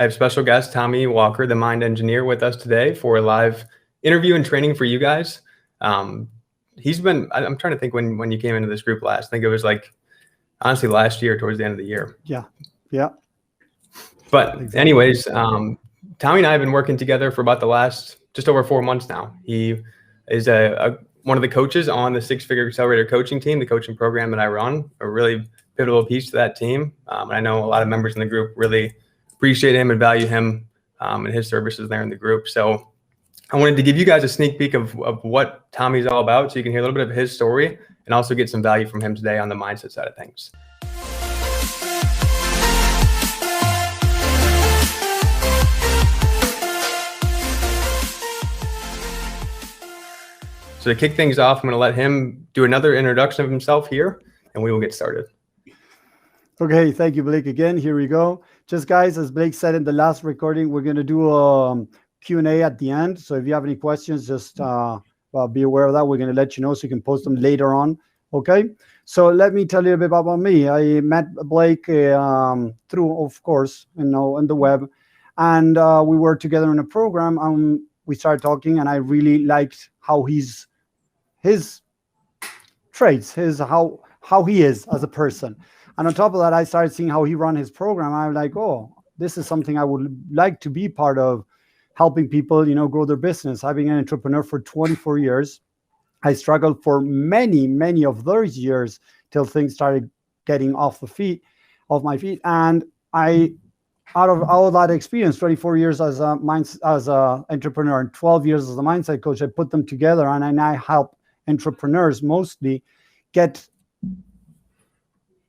I have special guest Tommy Walker, the mind engineer, with us today for a live interview and training for you guys. I'm trying to think when you came into this group last. I think it was like, honestly, last year towards the end of the year. Yeah. But exactly. anyways, Tommy and I have been working together for about the last just over 4 months now. He is one of the coaches on the Six-Figure Accelerator coaching team, the coaching program that I run, a really pivotal piece to that team. And I know a lot of members in the group really appreciate him and value him and his services there in the group. So I wanted to give you guys a sneak peek of what Tommy's all about so you can hear a little bit of his story and also get some value from him today on the mindset side of things. So to kick things off, I'm going to let him do another introduction of himself here, and we will get started. Okay, thank you, Blake. Again, here we go. Just guys, as Blake said in the last recording, we're going to do a Q&A at the end. So if you have any questions, just be aware of that. We're going to let you know so you can post them later on. Okay, so let me tell you a bit about me. I met Blake through, of course, in the web, and we were together in a program. We started talking, and I really liked how his traits, how he is as a person. And on top of that, I started seeing how he ran his program. I'm like, oh, this is something I would like to be part of, helping people, grow their business. Having an entrepreneur for 24 years, I struggled for many of those years till things started getting off my feet. And out of all that experience, 24 years as a entrepreneur and 12 years as a mindset coach, I put them together, and I now help entrepreneurs mostly get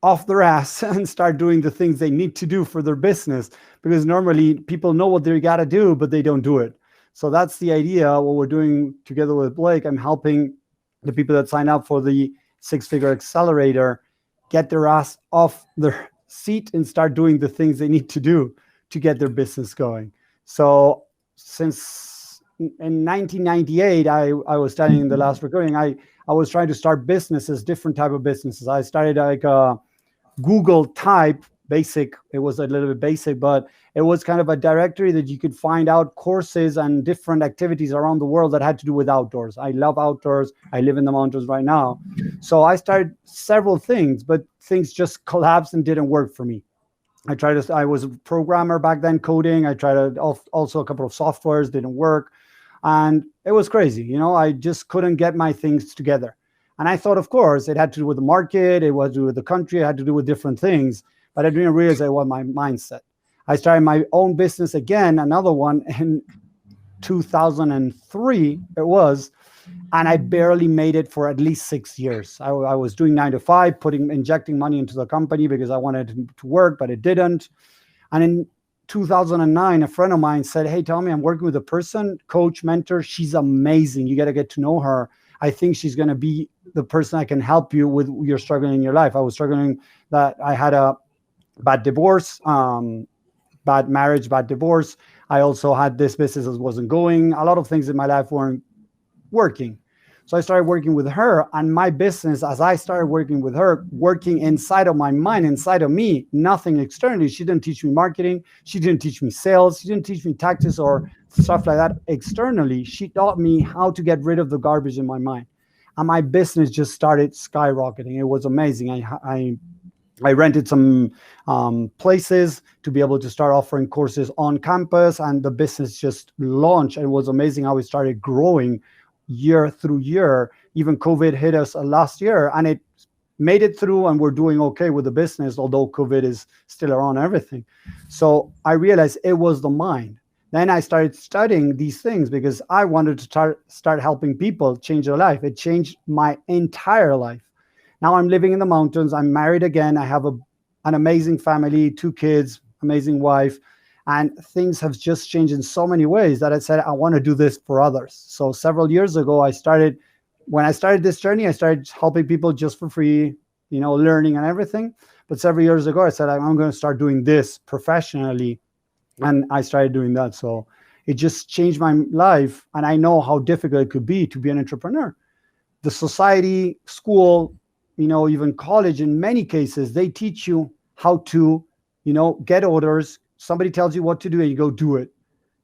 off their ass and start doing the things they need to do for their business, because normally people know what they got to do, but they don't do it. So that's the idea. What we're doing together with Blake, I'm helping the people that sign up for the Six-Figure Accelerator get their ass off their seat and start doing the things they need to do to get their business going. So since in 1998, I was telling in the last recording, I was trying to start businesses, different type of businesses. I started like a Google type basic. It was a little bit basic, but it was kind of a directory that you could find out courses and different activities around the world that had to do with outdoors. I love outdoors. I live in the mountains right now. So I started several things, but things just collapsed and didn't work for me. I was a programmer back then, coding. I tried also a couple of softwares, didn't work. And it was crazy. I just couldn't get my things together. And I thought, of course, it had to do with the market. It was to do with the country. It had to do with different things. But I didn't realize it was my mindset. I started my own business again, another one in 2003 it was. And I barely made it for at least 6 years. I was doing 9 to 5, injecting money into the company because I wanted it to work, but it didn't. And in 2009, a friend of mine said, hey, Tommy, I'm working with a person, coach, mentor. She's amazing. You got to get to know her. I think she's going to be the person that can help you with your struggling in your life. I was struggling that I had a bad divorce, bad marriage, bad divorce. I also had this business that wasn't going. A lot of things in my life weren't working. So I started working with her, and my business, as I started working with her, working inside of my mind, inside of me, nothing externally. She didn't teach me marketing. She didn't teach me sales. She didn't teach me tactics or stuff like that externally. She taught me how to get rid of the garbage in my mind. And my business just started skyrocketing. It was amazing. I rented some places to be able to start offering courses on campus, and the business just launched. It was amazing how it started growing year through year. Even COVID hit us last year, and it made it through, and we're doing okay with the business, although COVID is still around everything. So I realized it was the mind. Then I started studying these things because I wanted to start helping people change their life. It changed my entire life. Now I'm living in the mountains. I'm married again. I have an amazing family, 2 kids, amazing wife. And things have just changed in so many ways that I said, I want to do this for others. So several years ago, when I started this journey, I started helping people just for free, learning and everything. But several years ago, I said, I'm going to start doing this professionally. And I started doing that. So it just changed my life. And I know how difficult it could be to be an entrepreneur. The society, school, even college, in many cases, they teach you how to, get orders, somebody tells you what to do and you go do it.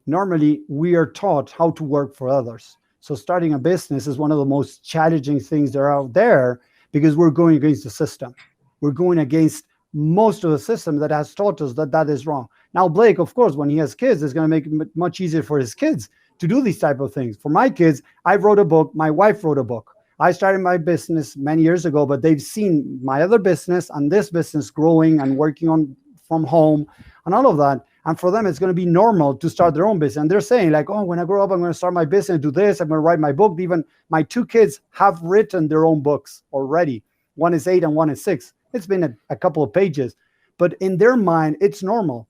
Normally, we are taught how to work for others. So starting a business is one of the most challenging things that are out there because we're going against the system. We're going against most of the system that has taught us that that is wrong. Now, Blake, of course, when he has kids, it's going to make it much easier for his kids to do these type of things. For my kids, I wrote a book. My wife wrote a book. I started my business many years ago, but they've seen my other business and this business growing and working on from home and all of that. And for them, it's going to be normal to start their own business. And they're saying like, oh, when I grow up, I'm going to start my business, do this. I'm going to write my book. Even my two kids have written their own books already. One is 8 and one is 6. It's been a couple of pages, but in their mind, it's normal.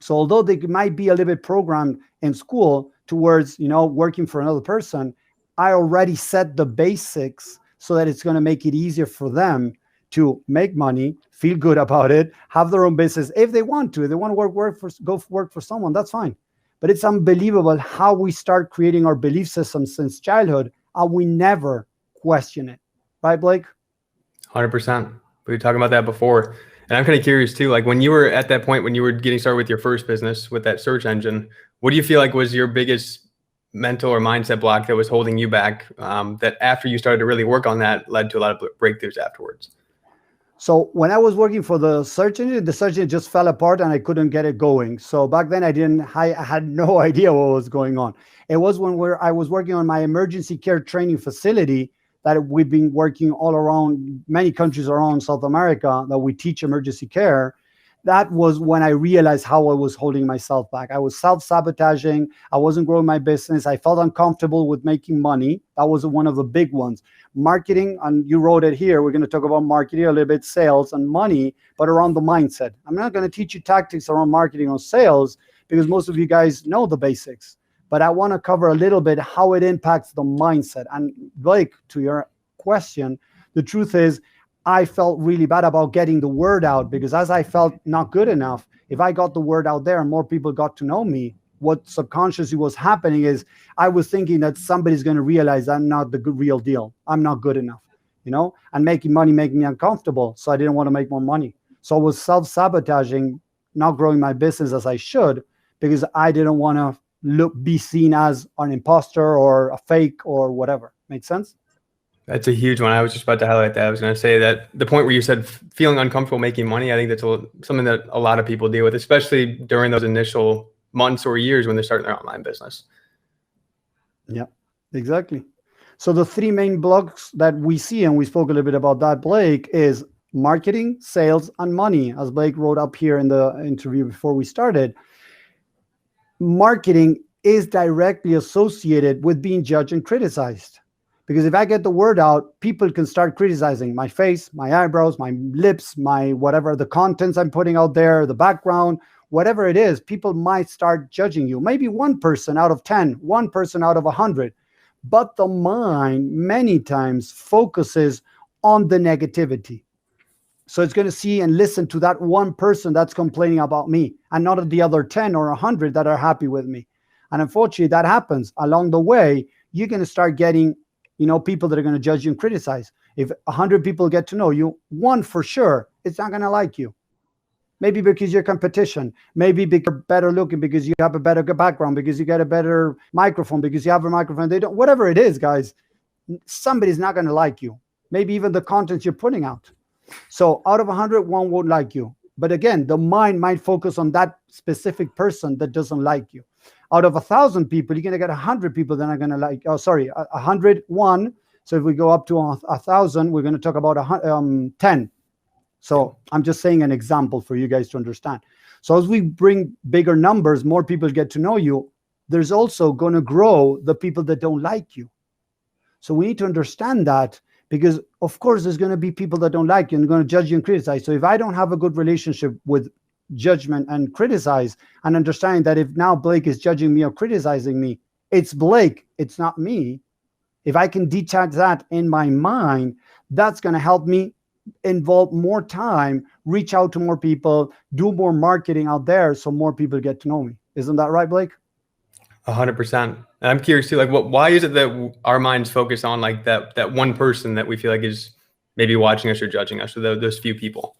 So although they might be a little bit programmed in school towards, working for another person, I already set the basics so that it's going to make it easier for them to make money, feel good about it, have their own business. If they want to, if they want to go work for someone, that's fine. But it's unbelievable how we start creating our belief system since childhood and we never question it. Right, Blake? 100%. We were talking about that before. And I'm kind of curious too, like when you were at that point, when you were getting started with your first business with that search engine, what do you feel like was your biggest mental or mindset block that was holding you back, that after you started to really work on that led to a lot of breakthroughs afterwards? So when I was working for the search engine just fell apart and I couldn't get it going. So back then I had no idea what was going on. It was when I was working on my emergency care training facility that we've been working all around many countries around South America that we teach emergency care. That was when I realized how I was holding myself back. I was self-sabotaging. I wasn't growing my business. I felt uncomfortable with making money. That was one of the big ones. Marketing, and you wrote it here. We're going to talk about marketing a little bit, sales and money, but around the mindset. I'm not going to teach you tactics around marketing or sales because most of you guys know the basics. But I want to cover a little bit how it impacts the mindset. And Blake, to your question, the truth is, I felt really bad about getting the word out because as I felt not good enough, if I got the word out there and more people got to know me, what subconsciously was happening is I was thinking that somebody's going to realize I'm not the real deal. I'm not good enough, and making money making me uncomfortable. So I didn't want to make more money. So I was self-sabotaging, not growing my business as I should because I didn't want to be seen as an imposter or a fake or whatever. Make sense? That's a huge one. I was just about to highlight that. I was going to say that the point where you said feeling uncomfortable making money, I think that's something that a lot of people deal with, especially during those initial months or years when they're starting their online business. Yeah, exactly. So the 3 main blocks that we see, and we spoke a little bit about that, Blake, is marketing, sales, and money, as Blake wrote up here in the interview before we started. Marketing is directly associated with being judged and criticized. Because if I get the word out, people can start criticizing my face, my eyebrows, my lips, my whatever, the contents I'm putting out there, the background, whatever it is, people might start judging you. Maybe 1 person out of 10, 1 person out of 100. But the mind many times focuses on the negativity. So it's going to see and listen to that 1 person that's complaining about me and not the other 10 or 100 that are happy with me. And unfortunately, that happens. Along the way, you're going to start getting people that are going to judge you and criticize. If 100 people get to know you, 1 for sure, it's not going to like you. Maybe because you're competition, maybe because you're better looking, because you have a better background, because you get a better microphone, because you have a microphone. They don't, whatever it is, guys, somebody's not going to like you. Maybe even the content you're putting out. So out of 100, 1 won't like you. But again, the mind might focus on that specific person that doesn't like you. Out of 1,000 people, you're going to get 100 people that are going to like, 101. So if we go up to 1,000, we're going to talk about 10. So I'm just saying an example for you guys to understand. So as we bring bigger numbers, more people get to know you, there's also going to grow the people that don't like you. So we need to understand that because, of course, there's going to be people that don't like you and going to judge you and criticize. So if I don't have a good relationship with judgment and criticize and understanding that if now Blake is judging me or criticizing me, it's Blake, it's not me. If I can detach that in my mind, that's going to help me involve more time, reach out to more people, do more marketing out there so more people get to know me. Isn't that right, Blake? 100%. I'm curious too, like why is it that our minds focus on like that 1 person that we feel like is maybe watching us or judging us, or those few people?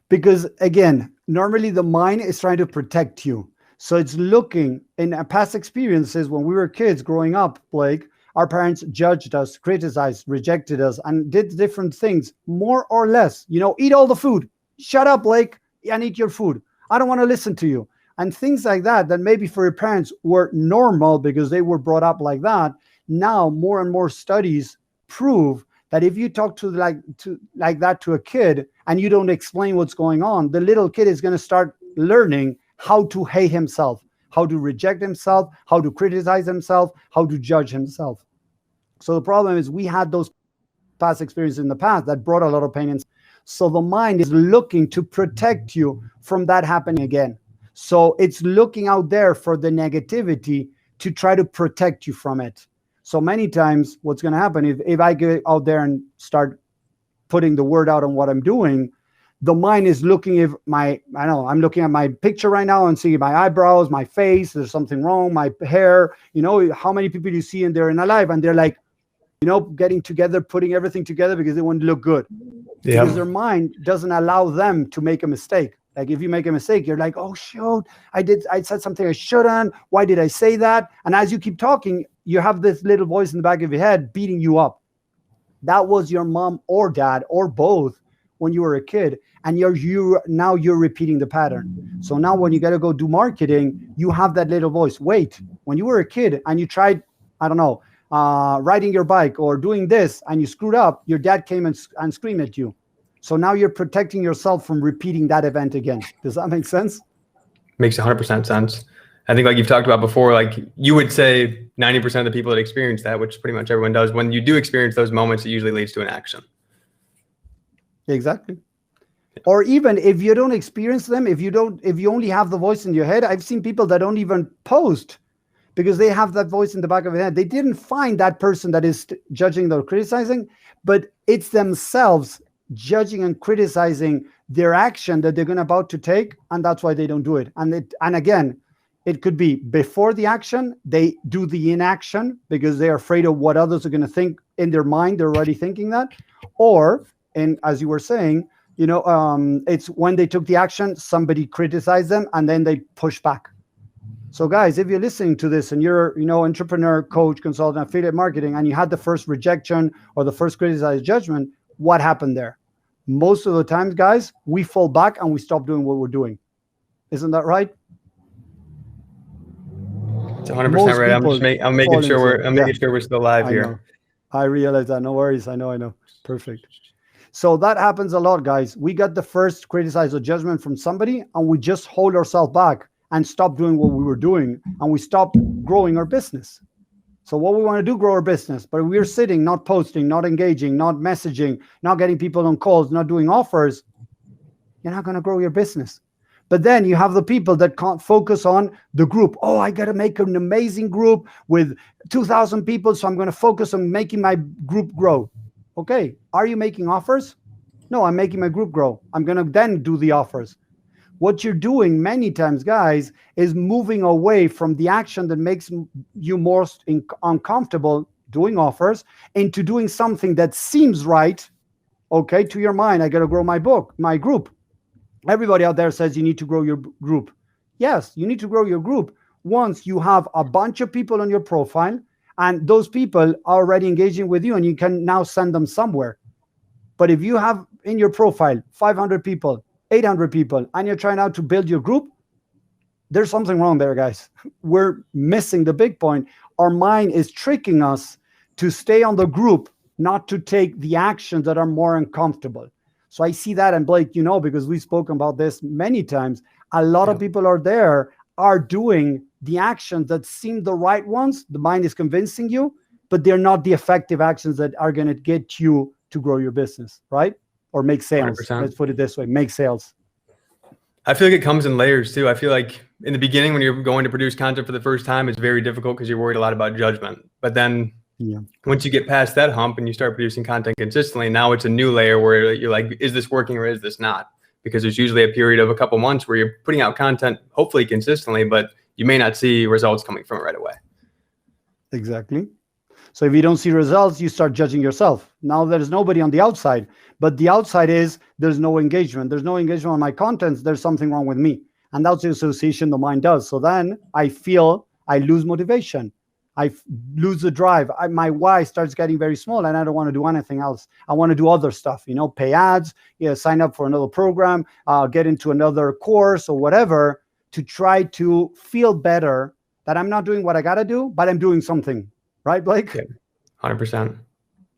Because again, normally the mind is trying to protect you. So it's looking in past experiences when we were kids growing up, Blake, our parents judged us, criticized, rejected us, and did different things, more or less. Eat all the food. Shut up, Blake, and eat your food. I don't want to listen to you. And things like that maybe for your parents were normal because they were brought up like that. Now, more and more studies prove that if you talk to that to a kid and you don't explain what's going on, the little kid is going to start learning how to hate himself, how to reject himself, how to criticize himself, how to judge himself. So the problem is we had those past experiences in the past that brought a lot of pain. So the mind is looking to protect you from that happening again. So it's looking out there for the negativity to try to protect you from it. So many times what's going to happen if I get out there and start putting the word out on what I'm doing, the mind is looking I'm looking at my picture right now and seeing my eyebrows, my face, there's something wrong, my hair, how many people you see in there in alive, and they're like, getting together, putting everything together because they want to look good. Yeah. Because their mind doesn't allow them to make a mistake. Like if you make a mistake, you're like, oh, shoot, I said something I shouldn't. Why did I say that? And as you keep talking, you have this little voice in the back of your head beating you up. That was your mom or dad or both when you were a kid. And now you're repeating the pattern. So now when you got to go do marketing, you have that little voice. Wait, when you were a kid and you tried, I don't know, riding your bike or doing this and you screwed up, your dad came and screamed at you. So now you're protecting yourself from repeating that event again. Does that make sense? Makes 100% sense. I think like you've talked about before, like you would say 90% of the people that experience that, which pretty much everyone does, when you do experience those moments, it usually leads to an action. Exactly. Or even if you don't experience them, if you only have the voice in your head, I've seen people that don't even post because they have that voice in the back of their head. They didn't find that person that is judging or criticizing, but it's themselves judging and criticizing their action that they're about to take, and that's why they don't do it. And again, it could be before the action, they do the inaction because they're afraid of what others are going to think in their mind. They're already thinking that. Or, and as you were saying, it's when they took the action, somebody criticized them, and then they push back. So guys, if you're listening to this and you're, entrepreneur, coach, consultant, affiliate marketing, and you had the first rejection or the first criticized judgment, what happened there? Most of the times, guys, we fall back and we stop doing what we're doing. Isn't that right? It's 100% right. I'm making sure we're still alive here. I realize that. No worries. I know. Perfect. So that happens a lot, guys. We got the first criticized or judgment from somebody and we just hold ourselves back and stop doing what we were doing and we stop growing our business. So what we want to do, grow our business, but we're sitting, not posting, not engaging, not messaging, not getting people on calls, not doing offers, you're not going to grow your business. But then you have the people that can't focus on the group. Oh, I got to make an amazing group with 2,000 people, so I'm going to focus on making my group grow. Okay, are you making offers? No, I'm making my group grow. I'm going to then do the offers. What you're doing many times, guys, is moving away from the action that makes you most uncomfortable doing offers into doing something that seems right, okay, to your mind. I got to grow my group. Everybody out there says you need to grow your group. Yes, you need to grow your group once you have a bunch of people on your profile and those people are already engaging with you and you can now send them somewhere. But if you have in your profile 500 people, 800 people, and you're trying out to build your group, there's something wrong there, guys. We're missing the big point. Our mind is tricking us to stay on the group, not to take the actions that are more uncomfortable. So I see that, and Blake, because we've spoken about this many times, a lot of people are doing the actions that seem the right ones. The mind is convincing you, but they're not the effective actions that are going to get you to grow your business, right? Or make sales. 100%. Let's put it this way, make sales. I feel like it comes in layers too. I feel like in the beginning, when you're going to produce content for the first time, it's very difficult because you're worried a lot about judgment. But then once you get past that hump and you start producing content consistently, now it's a new layer where you're like, is this working or is this not? Because there's usually a period of a couple months where you're putting out content, hopefully consistently, but you may not see results coming from it right away. Exactly. So if you don't see results, you start judging yourself. Now there's nobody on the outside, but the outside is there's no engagement. There's no engagement on my contents. There's something wrong with me. And that's the association the mind does. So then I feel I lose motivation. I lose the drive. My why starts getting very small, and I don't want to do anything else. I want to do other stuff, pay ads, sign up for another program, get into another course or whatever, to try to feel better that I'm not doing what I got to do, but I'm doing something. Right, Blake? Yeah, 100%.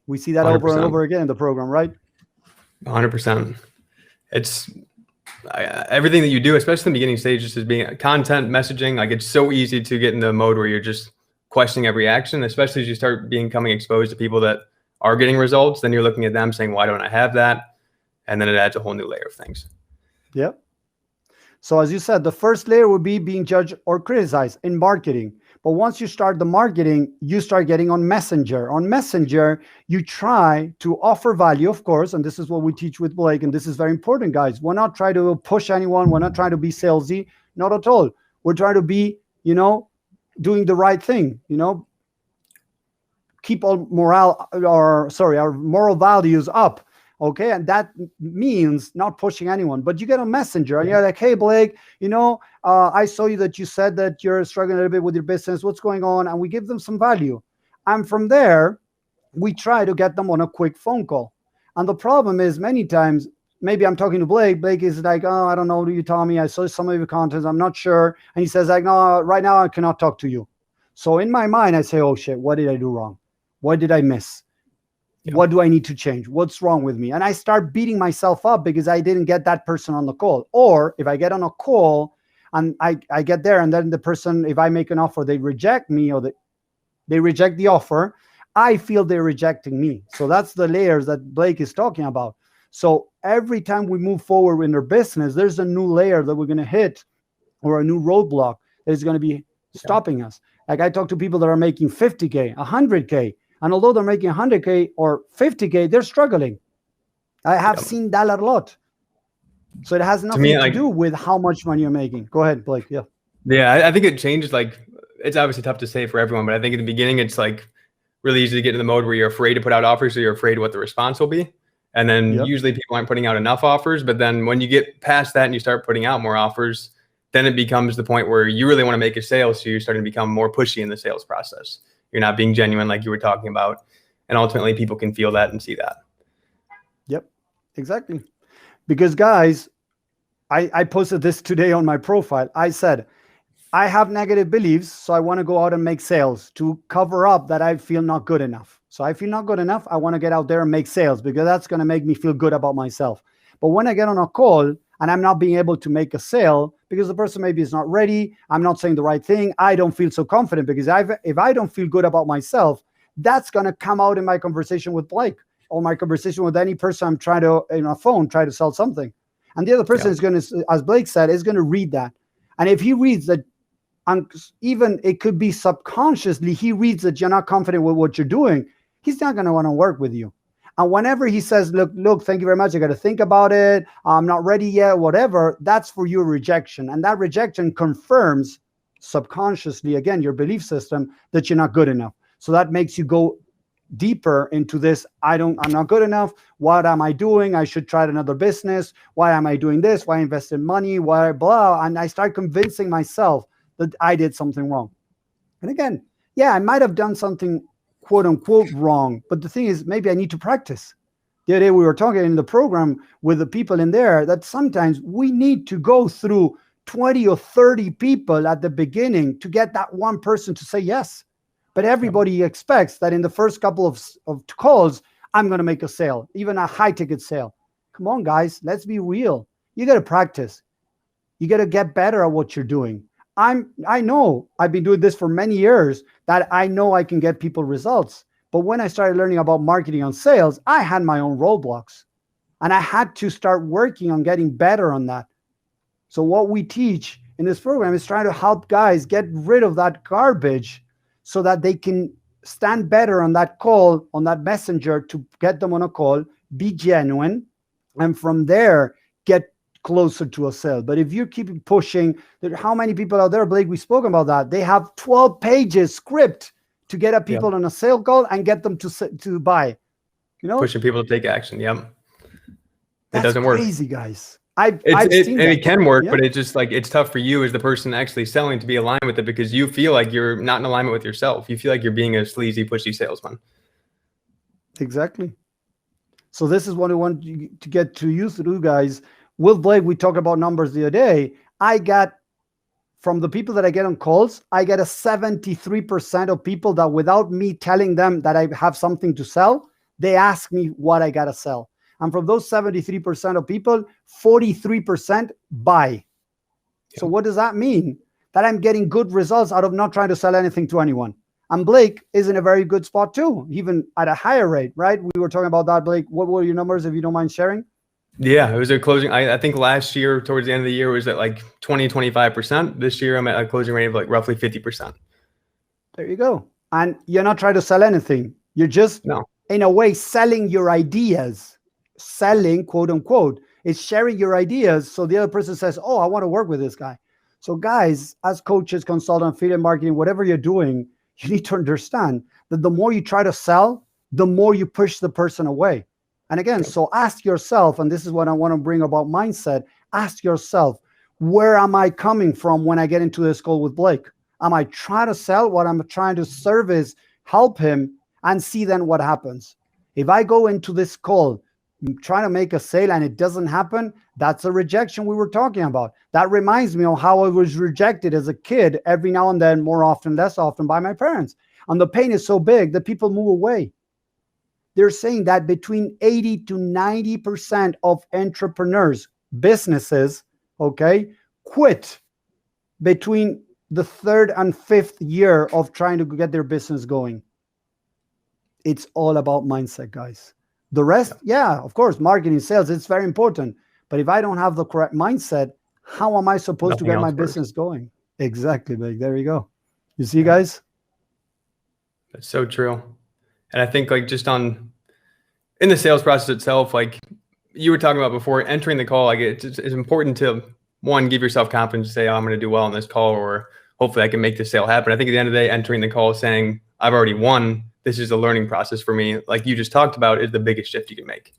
We see that 100%. Over and over again in the program, right? 100%. It's everything that you do, especially in the beginning stages, is being content messaging. Like, it's so easy to get in the mode where you're just questioning every action, especially as you start becoming exposed to people that are getting results. Then you're looking at them saying, why don't I have that? And then it adds a whole new layer of things. Yep. So as you said, the first layer would be being judged or criticized in marketing. But once you start the marketing, you start getting on Messenger. On Messenger, you try to offer value, of course, and this is what we teach with Blake, and this is very important, guys. We're not trying to push anyone. We're not trying to be salesy, not at all. We're trying to be, doing the right thing, keep our moral values up. Okay, and that means not pushing anyone, but you get on Messenger and you're like, hey, Blake, I saw you that you said that you're struggling a little bit with your business. What's going on? And we give them some value. And from there, we try to get them on a quick phone call. And the problem is many times, maybe I'm talking to Blake. Blake is like, oh, I don't know. Do you tell me? I saw some of your content. I'm not sure. And he says like, no, right now I cannot talk to you. So in my mind, I say, oh shit, what did I do wrong? What did I miss? Yeah. What do I need to change? What's wrong with me? And I start beating myself up because I didn't get that person on the call. Or if I get on a call and I get there and then the person, if I make an offer, they reject me or they reject the offer, I feel they're rejecting me. So that's the layers that Blake is talking about. So every time we move forward in our business, there's a new layer that we're going to hit or a new roadblock that is going to be stopping us. Like I talk to people that are making 50K, 100K. And although they're making 100K or 50K, they're struggling. I have seen that a lot. So it has nothing to do with how much money you're making. Go ahead, Blake. Yeah. Yeah, I think it changes. Like, it's obviously tough to say for everyone, but I think in the beginning, it's like really easy to get in the mode where you're afraid to put out offers or you're afraid what the response will be. And then usually people aren't putting out enough offers. But then when you get past that and you start putting out more offers, then it becomes the point where you really want to make a sale. So you're starting to become more pushy in the sales process. You're not being genuine like you were talking about. And ultimately people can feel that and see that. Yep, exactly. Because guys, I posted this today on my profile. I said, I have negative beliefs, so I want to go out and make sales to cover up that I feel not good enough. So I feel not good enough. I want to get out there and make sales because that's going to make me feel good about myself. But when I get on a call and I'm not being able to make a sale because the person maybe is not ready, I'm not saying the right thing, I don't feel so confident because if I don't feel good about myself, that's going to come out in my conversation with Blake or my conversation with any person I'm trying to, in a phone, try to sell something. And the other person is going to, as Blake said, is going to read that. And if he reads that, even it could be subconsciously, he reads that you're not confident with what you're doing, he's not going to want to work with you. And whenever he says, look, thank you very much, I got to think about it, I'm not ready yet, whatever, that's for your rejection. And that rejection confirms subconsciously, again, your belief system that you're not good enough. So that makes you go deeper into this, I'm not good enough, what am I doing? I should try another business. Why am I doing this? Why invest in money? Why blah? And I start convincing myself that I did something wrong. And again, yeah, I might have done something quote unquote wrong, but the thing is, maybe I need to practice. The other day we were talking in the program with the people in there that sometimes we need to go through 20 or 30 people at the beginning to get that one person to say yes. But everybody expects that in the first couple of calls, I'm going to make a sale, even a high ticket sale. Come on, guys, let's be real. You got to practice. You got to get better at what you're doing. I know I've been doing this for many years that I know I can get people results. But when I started learning about marketing and sales, I had my own roadblocks and I had to start working on getting better on that. So what we teach in this program is trying to help guys get rid of that garbage so that they can stand better on that call, on that messenger to get them on a call, be genuine, and from there, get closer to a sale. But if you keep pushing, how many people out there, Blake, we spoke about that, they have 12 pages script to get at people on a sale call and get them to buy. Pushing people to take action. Yep. That's it doesn't work. Crazy, guys. I've seen that. It can work, but it's just like, it's tough for you as the person actually selling to be aligned with it, because you feel like you're not in alignment with yourself. You feel like you're being a sleazy, pushy salesman. Exactly. So this is what I want you to get to used to do, guys. With Blake, we talked about numbers the other day. I got, from the people that I get on calls, I get a 73% of people that without me telling them that I have something to sell, they ask me what I got to sell. And from those 73% of people, 43% buy. Yeah. So what does that mean? That I'm getting good results out of not trying to sell anything to anyone. And Blake is in a very good spot too, even at a higher rate, right? We were talking about that, Blake. What were your numbers, if you don't mind sharing? Yeah, it was a closing. I think last year, towards the end of the year, it was at like 20-25%. This year, I'm at a closing rate of like roughly 50%. There you go. And you're not trying to sell anything. You're just, in a way, selling your ideas. Selling, quote unquote, is sharing your ideas. So the other person says, oh, I want to work with this guy. So guys, as coaches, consultants, affiliate marketing, whatever you're doing, you need to understand that the more you try to sell, the more you push the person away. And again, so ask yourself, and this is what I want to bring about mindset, ask yourself, where am I coming from when I get into this call with Blake? Am I trying to sell? What I'm trying to service, help him, and see then what happens. If I go into this call trying to make a sale and it doesn't happen, that's a rejection we were talking about. That reminds me of how I was rejected as a kid every now and then, more often, less often, by my parents. And the pain is so big that people move away. They're saying that between 80 to 90% of entrepreneurs, businesses, quit between the 3rd and 5th year of trying to get their business going. It's all about mindset, guys. The rest, of course, marketing, sales, it's very important. But if I don't have the correct mindset, how am I supposed to get my business going? Exactly, Blake. There you go. You see, guys? That's so true. And I think like just in the sales process itself, like you were talking about before, entering the call, like it's important to, one, give yourself confidence to say, oh, I'm going to do well on this call, or hopefully I can make this sale happen. I think at the end of the day, entering the call saying, I've already won, this is a learning process for me, like you just talked about, is the biggest shift you can make.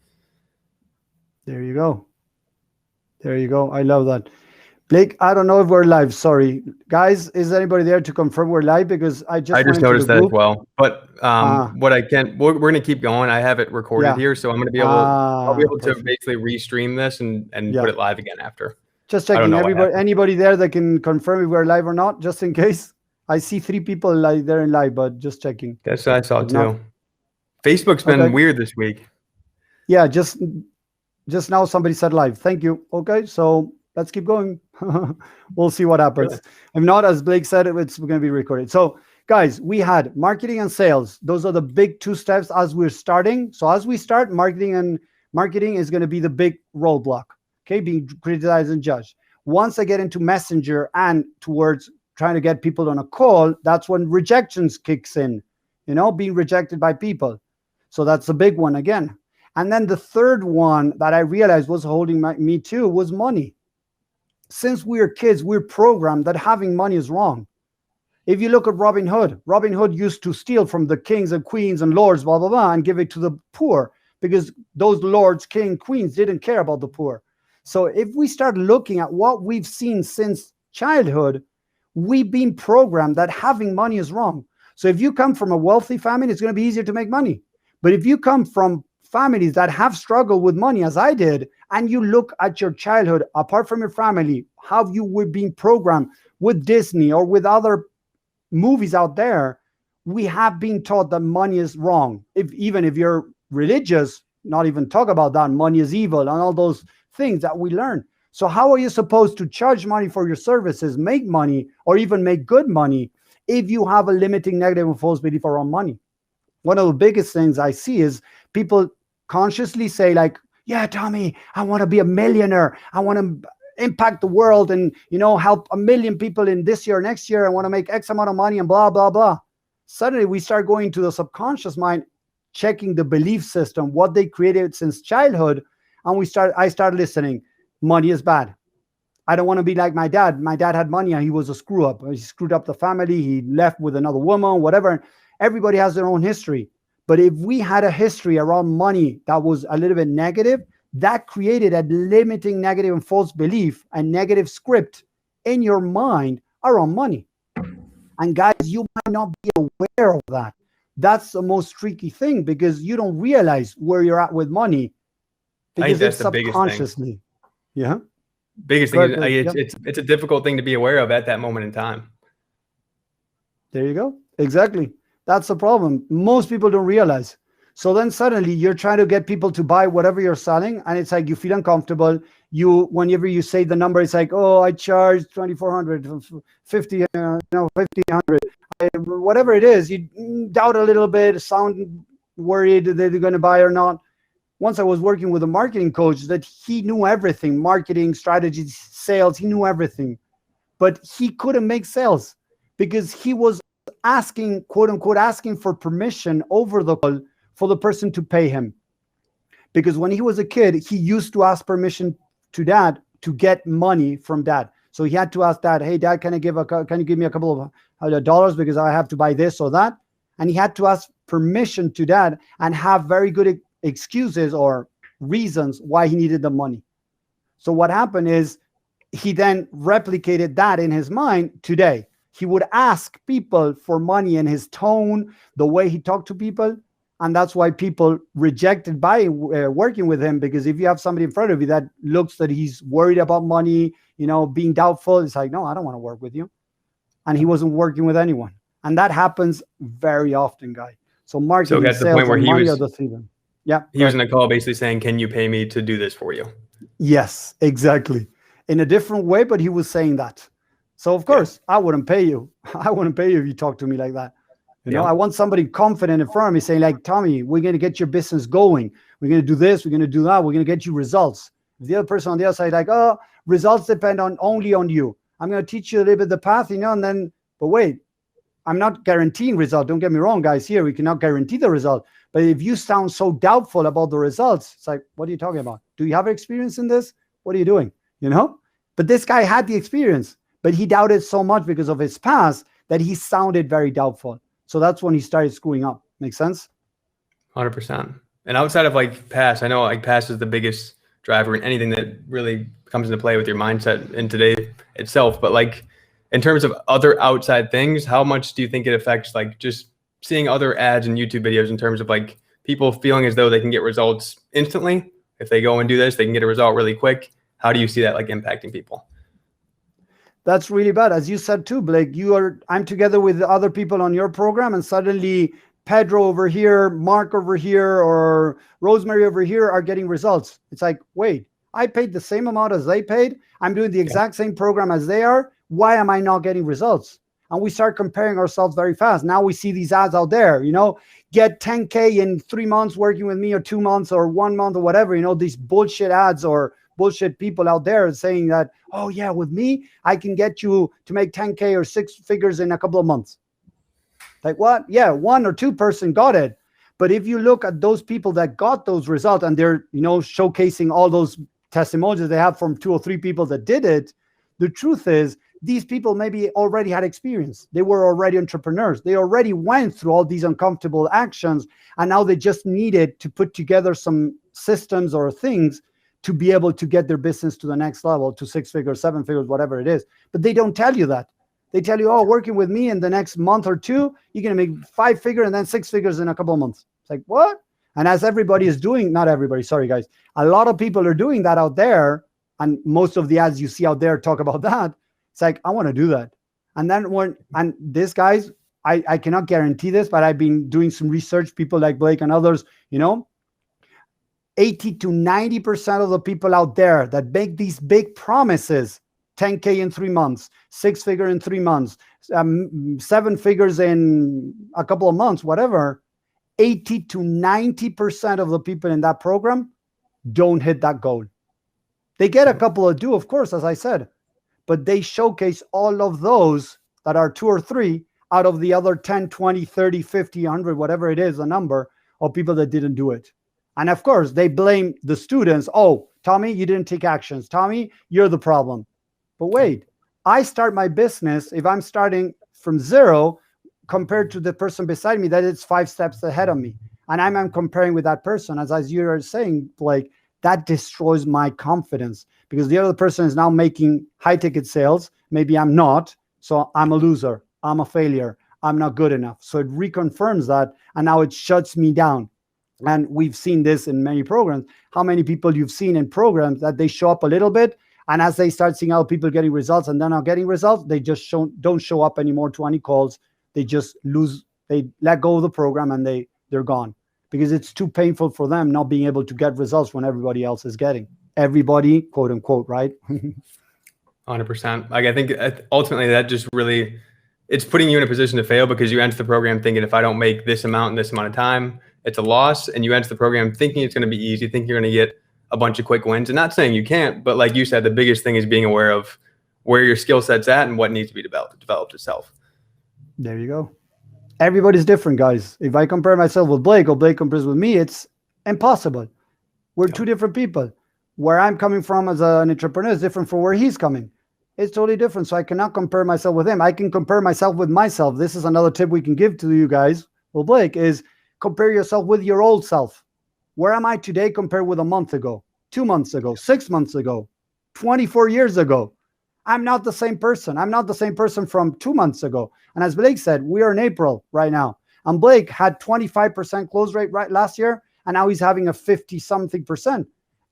There you go. There you go. I love that. Blake, I don't know if we're live. Sorry. Guys, is anybody there to confirm we're live? Because I just noticed that as well. But what I can, we're going to keep going. I have it recorded here, so I'm going to be able, I'll be able to basically restream this and put it live again after. Just checking. Anybody there that can confirm if we're live or not, just in case. I see 3 people there in live, but just checking. That's what I saw too. Facebook's been weird this week. Yeah, just now somebody said live. Thank you. Okay, so let's keep going. We'll see what happens. Really? If not, as Blake said, it's going to be recorded. So guys, we had marketing and sales. Those are the big 2 steps as we're starting. So as we start, marketing is going to be the big roadblock. Okay, being criticized and judged. Once I get into Messenger and towards trying to get people on a call, that's when rejections kicks in, being rejected by people. So that's a big one again. And then the third one that I realized was holding me too was money. Since we're kids, we're programmed that having money is wrong. If you look at Robin Hood used to steal from the kings and queens and lords, blah, blah, blah, and give it to the poor because those lords, king, queens didn't care about the poor. So if we start looking at what we've seen since childhood, we've been programmed that having money is wrong. So if you come from a wealthy family, it's going to be easier to make money. But if you come from families that have struggled with money, as I did, and you look at your childhood, apart from your family, how you were being programmed with Disney or with other movies out there, we have been taught that money is wrong. Even if you're religious, not even talk about that, money is evil and all those things that we learn. So how are you supposed to charge money for your services, make money, or even make good money if you have a limiting negative and false belief around money? One of the biggest things I see is people consciously say like, yeah, Tommy, I want to be a millionaire. I want to impact the world and, help 1 million people in this year, next year. I want to make X amount of money and blah, blah, blah. Suddenly we start going to the subconscious mind, checking the belief system, what they created since childhood. And I started listening. Money is bad. I don't want to be like my dad. My dad had money and he was a screw up. He screwed up the family. He left with another woman, whatever. Everybody has their own history. But if we had a history around money that was a little bit negative, that created a limiting negative and false belief, a negative script in your mind around money. And guys, you might not be aware of that. That's the most tricky thing, because you don't realize where you're at with money, because it's subconsciously. Yeah. Biggest thing is it's a difficult thing to be aware of at that moment in time. There you go. Exactly. That's the problem. Most people don't realize. So then suddenly you're trying to get people to buy whatever you're selling, and it's like you feel uncomfortable. Whenever you say the number, it's like, oh, I charge 2,400, 50, 1,500, whatever it is. You doubt a little bit, sound worried that they're going to buy or not. Once I was working with a marketing coach that he knew everything, marketing, strategy, sales, he knew everything, but he couldn't make sales because he was asking, quote unquote, asking for permission over the call for the person to pay him. Because when he was a kid, he used to ask permission to dad to get money from dad. So he had to ask dad, hey, dad, can you give me a couple of dollars because I have to buy this or that? And he had to ask permission to dad and have very good excuses or reasons why he needed the money. So what happened is he then replicated that in his mind today. He would ask people for money in his tone, the way he talked to people. And that's why people rejected by working with him, because if you have somebody in front of you that looks that he's worried about money, being doubtful, it's like, no, I don't want to work with you. And he wasn't working with anyone. And that happens very often, guys. So marketing, so at the sales, point where and he money was, are the three. Yeah. He was in a call basically saying, can you pay me to do this for you? Yes, exactly. In a different way, but he was saying that. So of course, I wouldn't pay you. I wouldn't pay you if you talk to me like that. I want somebody confident in front of me saying like, Tommy, we're going to get your business going. We're going to do this. We're going to do that. We're going to get you results. If the other person on the other side, like, oh, results depend only on you. I'm going to teach you a little bit the path, and then, but wait, I'm not guaranteeing result. Don't get me wrong, guys. Here, we cannot guarantee the result. But if you sound so doubtful about the results, it's like, what are you talking about? Do you have experience in this? What are you doing? But this guy had the experience, but he doubted so much because of his past that he sounded very doubtful. So that's when he started screwing up. Make sense? 100%. And outside of past, I know past is the biggest driver in anything that really comes into play with your mindset in today itself. But in terms of other outside things, how much do you think it affects just seeing other ads and YouTube videos in terms of people feeling as though they can get results instantly? If they go and do this, they can get a result really quick. How do you see that impacting people? That's really bad. As you said too, Blake, I'm together with other people on your program, and suddenly Pedro over here, Mark over here, or Rosemary over here are getting results. It's like, wait, I paid the same amount as they paid. I'm doing the exact same program as they are. Why am I not getting results? And we start comparing ourselves very fast. Now we see these ads out there, get 10K in 3 months working with me, or 2 months, or 1 month, or whatever, these bullshit ads or bullshit people out there saying that, oh yeah, with me, I can get you to make 10K or 6 figures in a couple of months. Like what? Yeah, 1 or 2 person got it. But if you look at those people that got those results, and they're, showcasing all those testimonials they have from 2 or 3 people that did it, the truth is these people maybe already had experience. They were already entrepreneurs. They already went through all these uncomfortable actions, and now they just needed to put together some systems or things to be able to get their business to the next level, to 6 figures, 7 figures, whatever it is. But they don't tell you that. They tell you, oh, working with me in the next month or 2, you're going to make 5 figures and then 6 figures in a couple of months. It's like, what? And as everybody is doing, not everybody, sorry guys, a lot of people are doing that out there. And most of the ads you see out there talk about that. It's like, I want to do that. And then and this guys, I cannot guarantee this, but I've been doing some research, people like Blake and others, 80 to 90% of the people out there that make these big promises, 10K in 3 months, 6 figure in 3 months, 7 figures in a couple of months, whatever, 80 to 90% of the people in that program don't hit that goal. They get a couple of of course, as I said, but they showcase all of those that are 2 or 3 out of the other 10, 20, 30, 50, 100, whatever it is, the number of people that didn't do it. And of course, they blame the students. Oh, Tommy, you didn't take actions. Tommy, you're the problem. But wait, I start my business, if I'm starting from 0, compared to the person beside me that it's 5 steps ahead of me. And I'm comparing with that person. As you are saying, Blake, that destroys my confidence because the other person is now making high ticket sales. Maybe I'm not. So I'm a loser. I'm a failure. I'm not good enough. So it reconfirms that. And now it shuts me down. And we've seen this in many programs. How many people you've seen in programs that they show up a little bit, and as they start seeing other people getting results and they're not getting results, they just don't show up anymore to any calls. They just lose, they let go of the program and they're gone because it's too painful for them not being able to get results when everybody else is getting. Everybody, quote unquote, right? 100%. Like I think ultimately that just really, it's putting you in a position to fail because you enter the program thinking if I don't make this amount in this amount of time, it's a loss. And you enter the program thinking it's going to be easy, thinking you're going to get a bunch of quick wins. And not saying you can't, but like you said, the biggest thing is being aware of where your skill set's at and what needs to be developed itself. There you go. Everybody's different, guys. If I compare myself with Blake or Blake compares with me, it's impossible. We're two different people. Where I'm coming from as an entrepreneur is different from where he's coming. It's totally different. So I cannot compare myself with him. I can compare myself with myself. This is another tip we can give to you guys. Well, Blake, is compare yourself with your old self. Where am I today compared with a month ago, 2 months ago, 6 months ago, 24 years ago? I'm not the same person. I'm not the same person from 2 months ago. And as Blake said, we are in April right now. And Blake had 25% close rate right last year. And now he's having a 50-something%.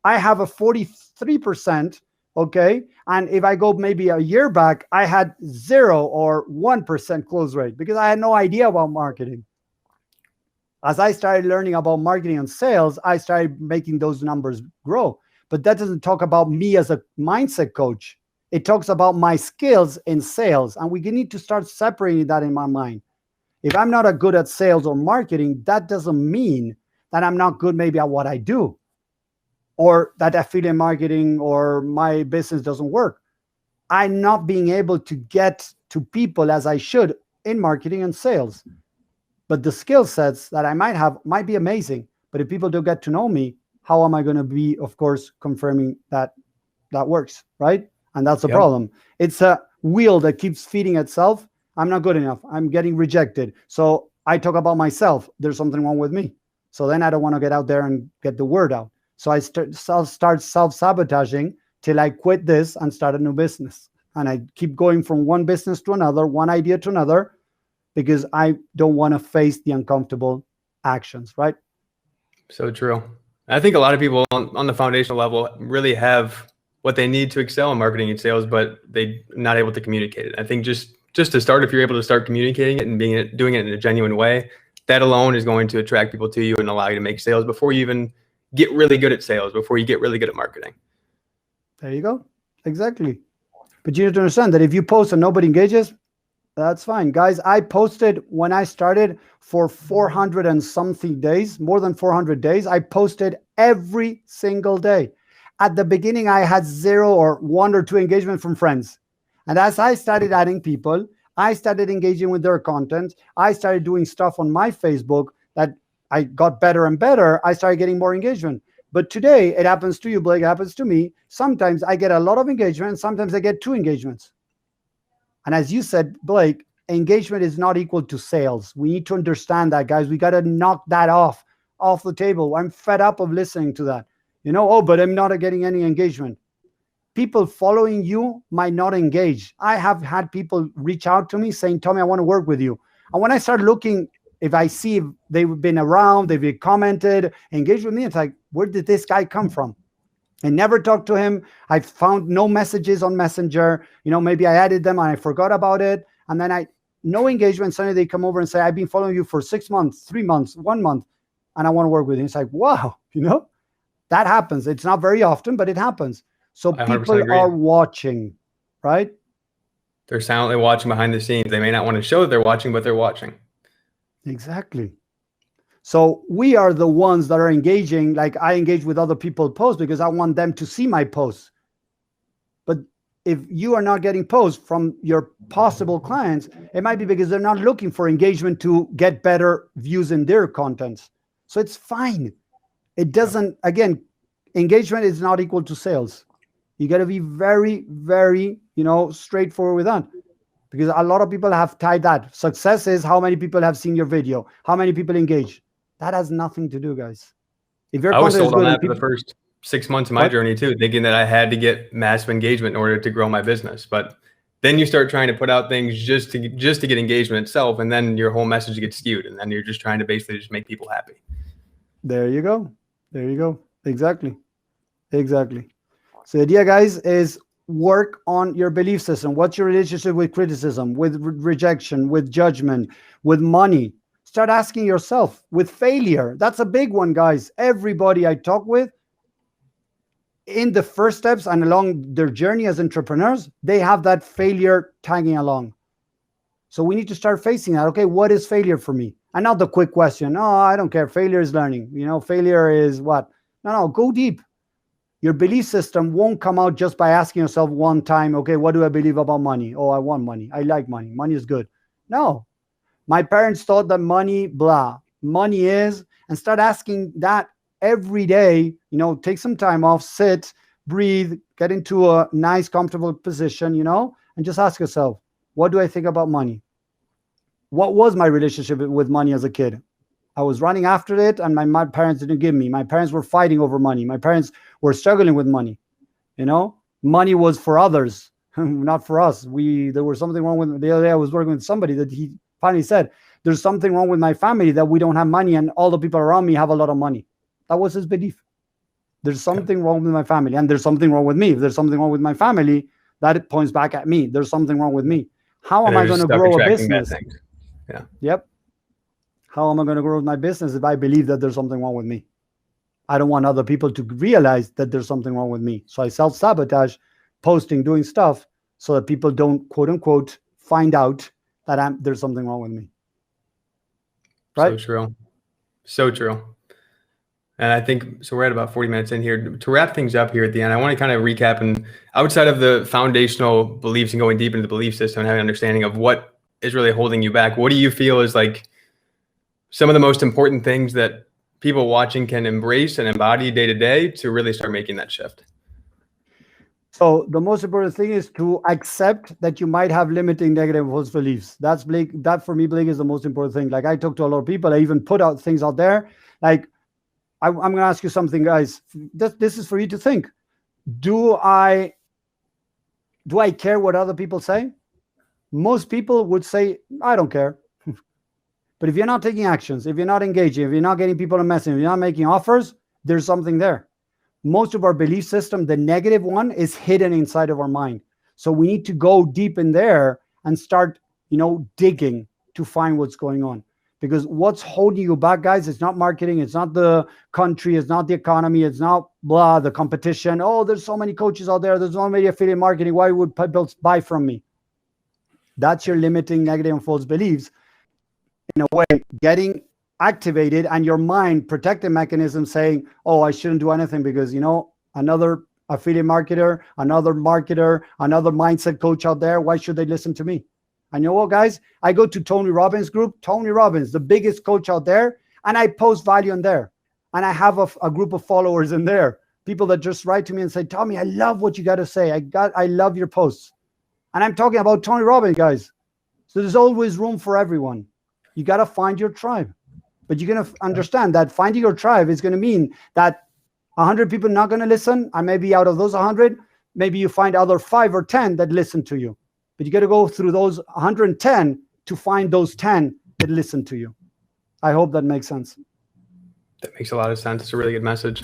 I have a 43%. Okay. And if I go maybe a year back, I had 0 or 1% close rate because I had no idea about marketing. As I started learning about marketing and sales, I started making those numbers grow. But that doesn't talk about me as a mindset coach. It talks about my skills in sales. And we need to start separating that in my mind. If I'm not a good at sales or marketing, that doesn't mean that I'm not good maybe at what I do, or that affiliate marketing or my business doesn't work. I'm not being able to get to people as I should in marketing and sales. But the skill sets that I might have might be amazing. But if people don't get to know me, how am I going to be, of course, confirming that that works, right? And that's the problem. It's a wheel that keeps feeding itself. I'm not good enough. I'm getting rejected. So I talk about myself. There's something wrong with me. So then I don't want to get out there and get the word out. So I start self-sabotaging till I quit this and start a new business. And I keep going from one business to another, one idea to another, because I don't want to face the uncomfortable actions, right? So true. I think a lot of people on the foundational level really have what they need to excel in marketing and sales, but they're not able to communicate it. I think just to start, if you're able to start communicating it and doing it in a genuine way, that alone is going to attract people to you and allow you to make sales before you even get really good at sales, before you get really good at marketing. There you go. Exactly. But you need to understand that if you post and nobody engages, that's fine. Guys, I posted when I started for 400 and something days, more than 400 days. I posted every single day. At the beginning, I had 0 or 1 or 2 engagement from friends. And as I started adding people, I started engaging with their content. I started doing stuff on my Facebook that I got better and better. I started getting more engagement. But today, it happens to you, Blake, it happens to me. Sometimes I get a lot of engagement. Sometimes I get 2 engagements. And as you said, Blake, engagement is not equal to sales. We need to understand that, guys. We got to knock that off the table. I'm fed up of listening to that. But I'm not getting any engagement. People following you might not engage. I have had people reach out to me saying, Tommy, I want to work with you. And when I start looking, if I see they've been around, they've commented, engaged with me, it's like, where did this guy come from? I never talked to him. I found no messages on Messenger. Maybe I added them and I forgot about it. And then no engagement. Suddenly they come over and say, I've been following you for 6 months, 3 months, 1 month, and I want to work with you. It's like, wow, that happens. It's not very often, but it happens. So people are watching, right? They're silently watching behind the scenes. They may not want to show that they're watching, but they're watching. Exactly. So we are the ones that are engaging. Like I engage with other people's posts because I want them to see my posts. But if you are not getting posts from your possible clients, it might be because they're not looking for engagement to get better views in their contents. So it's fine. It doesn't, again, engagement is not equal to sales. You got to be very, very, straightforward with that. because a lot of people have tied that. Success is how many people have seen your video, how many people engage. That has nothing to do, guys. If your I was content is sold on good and that for the people, first 6 months of my what? journey too, thinking that I had to get massive engagement in order to grow my business. But then you start trying to put out things just to get engagement itself, and then your whole message gets skewed, and then you're just trying to basically just make people happy. There you go. There you go. Exactly. Exactly. So the idea, guys, is work on your belief system. What's your relationship with criticism, with rejection, with judgment, with money? Start asking yourself with failure. That's a big one, guys. Everybody I talk with in the first steps and along their journey as entrepreneurs, they have that failure tagging along. So we need to start facing that. Okay, what is failure for me? And not the quick question. Oh, I don't care. Failure is learning. Failure is what? No, go deep. Your belief system won't come out just by asking yourself one time, okay, what do I believe about money? Oh, I want money. I like money. Money is good. No. My parents thought that money, blah. Money is, and start asking that every day. Take some time off, sit, breathe, get into a nice, comfortable position, and just ask yourself, what do I think about money? What was my relationship with money as a kid? I was running after it, and my parents didn't give me. My parents were fighting over money. My parents were struggling with money. Money was for others, not for us. There was something wrong with. The other day I was working with somebody that he finally said, "There's something wrong with my family that we don't have money, and all the people around me have a lot of money." That was his belief. There's something wrong with my family, and there's something wrong with me. If there's something wrong with my family, that points back at me. There's something wrong with me. How am I going to grow a business? Yeah. Yep. How am I going to grow my business if I believe that there's something wrong with me? I don't want other people to realize that there's something wrong with me. So I self-sabotage posting, doing stuff so that people don't, quote unquote, find out that there's something wrong with me. Right? So true. So true. And I think, so we're at about 40 minutes in here. To wrap things up here at the end, I want to kind of recap, and outside of the foundational beliefs and going deep into the belief system and having an understanding of what is really holding you back, what do you feel is like some of the most important things that people watching can embrace and embody day to day to really start making that shift? So the most important thing is to accept that you might have limiting negative false beliefs. That for me, Blake, is the most important thing. Like, I talk to a lot of people. I even put out things out there. Like, I'm going to ask you something, guys. This is for you to think. Do I care what other people say? Most people would say, I don't care. But if you're not taking actions, if you're not engaging, if you're not getting people to message, if you're not making offers, there's something there. Most of our belief system, the negative one, is hidden inside of our mind. So we need to go deep in there and start, digging to find what's going on. Because what's holding you back, guys, it's not marketing, it's not the country, it's not the economy, it's not the competition. Oh, there's so many coaches out there, there's so many affiliate marketing. Why would people buy from me? That's your limiting negative and false beliefs. In a way, getting activated, and your mind protective mechanism saying, oh, I shouldn't do anything because, another affiliate marketer, another mindset coach out there, why should they listen to me? And you know what, guys? I go to Tony Robbins' group, Tony Robbins, the biggest coach out there, and I post value in there. And I have a group of followers in there, people that just write to me and say, Tommy, I love what you got to say. I love your posts. And I'm talking about Tony Robbins, guys. So there's always room for everyone. You got to find your tribe. But you're going to understand that finding your tribe is going to mean that 100 people not going to listen. And maybe out of those 100, maybe you find other 5 or 10 that listen to you. But you got to go through those 110 to find those 10 that listen to you. I hope that makes sense. That makes a lot of sense. It's a really good message.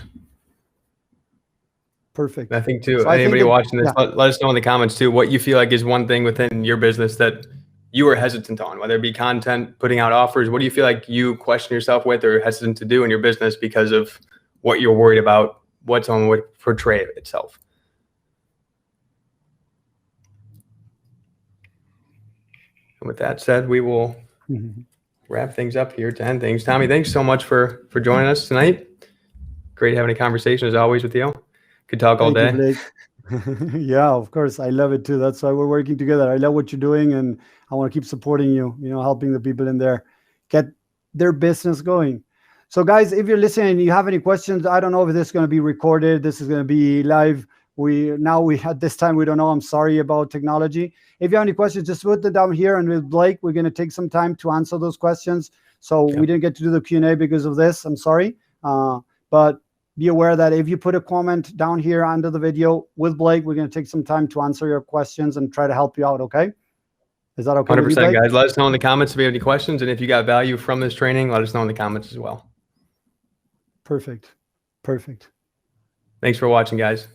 Perfect. I think too, so anybody watching this, let us know in the comments too, what you feel like is one thing within your business that you were hesitant on, whether it be content, putting out offers. What do you feel like you question yourself with or hesitant to do in your business because of what you're worried about, what someone would portray itself? And with that said, we will wrap things up here to end things. Tommy, thanks so much for joining us tonight. Great having a conversation as always with you. Could talk all day. Thank you, Blake. Yeah, of course. I love it too. That's why we're working together. I love what you're doing, and I want to keep supporting you, helping the people in there get their business going. So guys, if you're listening and you have any questions, I don't know if this is going to be recorded. This is going to be live. we had this time, we don't know. I'm sorry about technology. If you have any questions, just put them down here, and with Blake, we're going to take some time to answer those questions. So we didn't get to do the Q&A because of this. I'm sorry. But be aware that if you put a comment down here under the video with Blake, we're going to take some time to answer your questions and try to help you out. Okay. Is that okay? 100%, guys. Let us know in the comments if you have any questions. And if you got value from this training, let us know in the comments as well. Perfect. Perfect. Thanks for watching, guys.